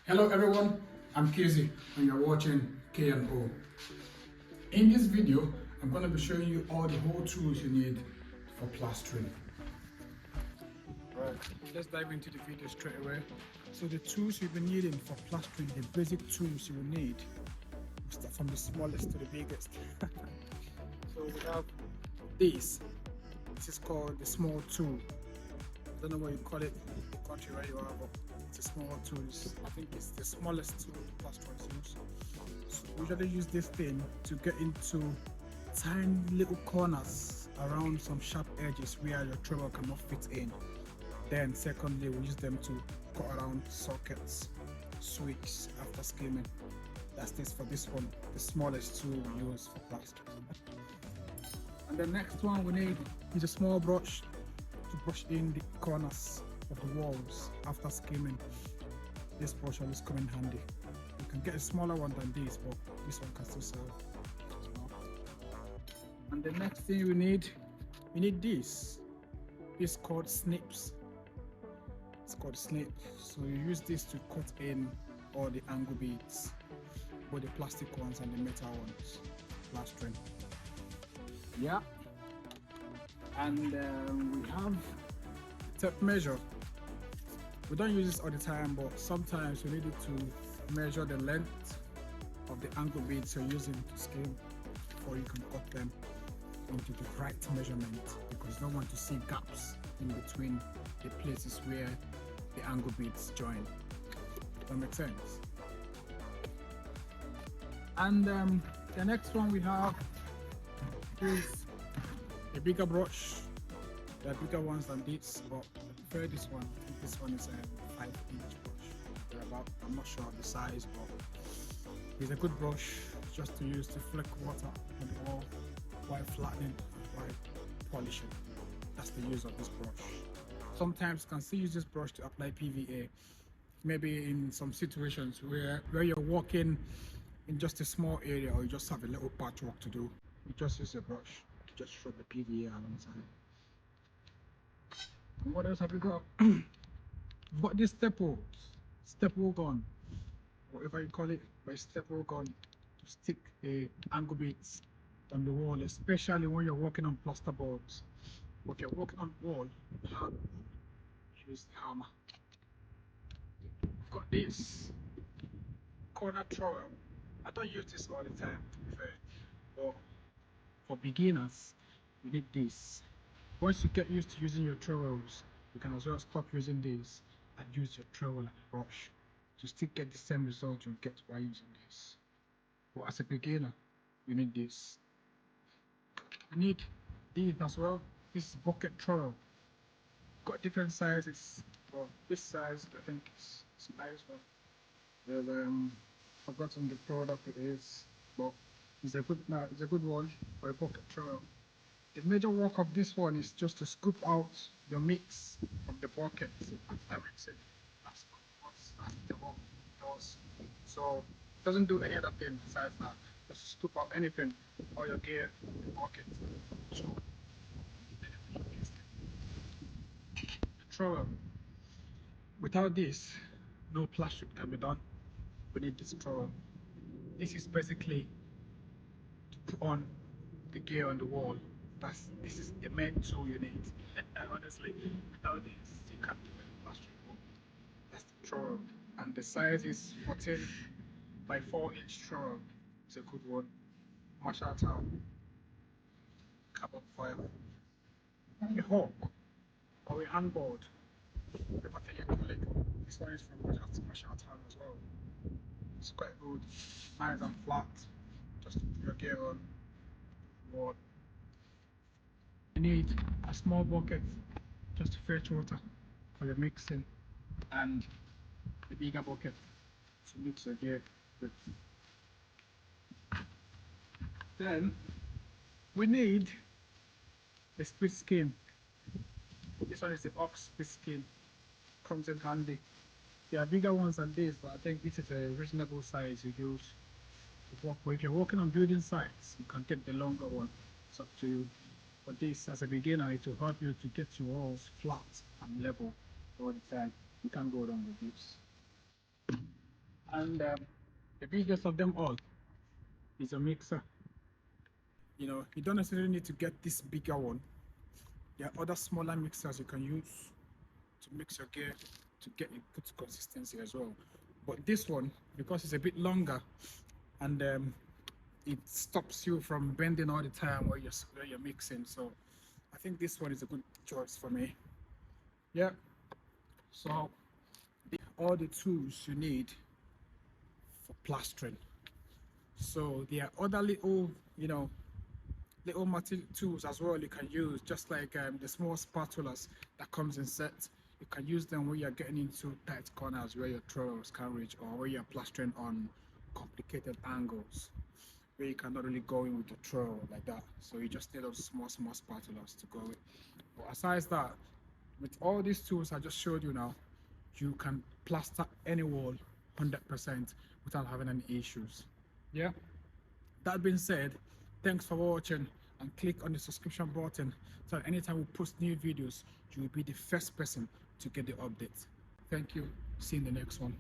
Hello everyone, I'm Kizzy and you're watching K&O. In this video, I'm going to be showing you all the whole tools you need for plastering. Right, let's dive into the video straight away. So the tools you'll be needing for plastering, the basic tools you will need, we'll start from the smallest to the biggest. So we have this. This is called the small tool. I don't know what you call it in the country where you are, but it's a small tool. I think it's the smallest tool plasterers use. So we usually use this thing to get into tiny little corners around some sharp edges where your trowel cannot fit in. Then secondly, we use them to cut around sockets, switches after skimming. That's this for this one, the smallest tool we use for plastering. And the next one we need is a small brush to brush in the corners of the walls after skimming. This brush always come in handy. You can get a smaller one than this, but this one can still serve. And the next thing we need this. It's called snips. It's called snip. So you use this to cut in all the angle beads, both the plastic ones and the metal ones, plastering. Yeah. And we have tape measure. We don't use this all the time, but sometimes we need it to measure the length of the angle beads you're using to skim, before you can cut them into the right measurement, because you don't want to see gaps in between the places where the angle beads join. That makes sense. And the next one we have is a bigger brush. There are bigger ones than this, but I prefer this one. I think this one is a 5-inch brush. I'm not sure of the size, but it's a good brush just to use to fleck water on the wall while flattening and while polishing. That's the use of this brush. Sometimes you can still use this brush to apply PVA. Maybe in some situations where you're working in just a small area, or you just have a little patchwork to do, you just use a brush to just rub the PVA alongside. And what else have we got? We've got this staple gun, whatever you call it, but a staple gun to stick the angle beads on the wall, especially when you're working on plasterboards. But if you're working on wall, use the hammer. We've got this corner trowel. I don't use this all the time, to be fair, but for beginners, you need this. Once you get used to using your trowels, you can as well stop using this and use your trowel and brush to still get the same result you get by using this. But as a beginner, you need this. You need these as well. This is bucket trowel. Got different sizes. Well, this size I think is nice one. Well, forgotten the product it is, but it's a good one for a bucket trowel. The major work of this one is just to scoop out your mix from the bucket after mixing. That's the work it does. So it doesn't do any other thing besides that. Just scoop out anything or your gear from the bucket. So the trowel. Without this, no plastering can be done. We need this trowel. This is basically to put on the gear on the wall. This is the main tool you need. Honestly, without this, you can't do any plastering work. That's the trowel. And the size is 14 by 4-inch trowel. It's a good one. Marshall towel, carbon foil, a hook or a handboard, whatever you call it. This one is from Marshall towel as well. It's quite good, nice and flat. Just to put your gear on board. You need a small bucket just to fetch water for the mixing, and the bigger bucket to mix your gear with. Then we need a split skin. This one is the ox split skin. Comes in handy. There are bigger ones than this, but I think this is a reasonable size you use to work with. If you're working on building sites, you can get the longer one. It's up to you. But this, as a beginner, it will help you to get your walls flat and level all the time. You can't go wrong with this. And the biggest of them all is a mixer. You know, you don't necessarily need to get this bigger one. There are other smaller mixers you can use to mix your gear to get a good consistency as well. But this one, because it's a bit longer and it stops you from bending all the time where you're mixing, so I think this one is a good choice for me. Yeah, so all the tools you need for plastering. So there are other little, you know, little material tools as well you can use, just like the small spatulas that comes in sets. You can use them when you're getting into tight corners where your trowels can't reach, or where you're plastering on complicated angles where you cannot really go in with your trowel like that. So you just need those small spatulas to go with. But aside that, with all these tools I just showed you now, you can plaster any wall 100% without having any issues. Yeah. That being said, thanks for watching, and click on the subscription button so that anytime we post new videos, you will be the first person to get the update. Thank you. See you in the next one.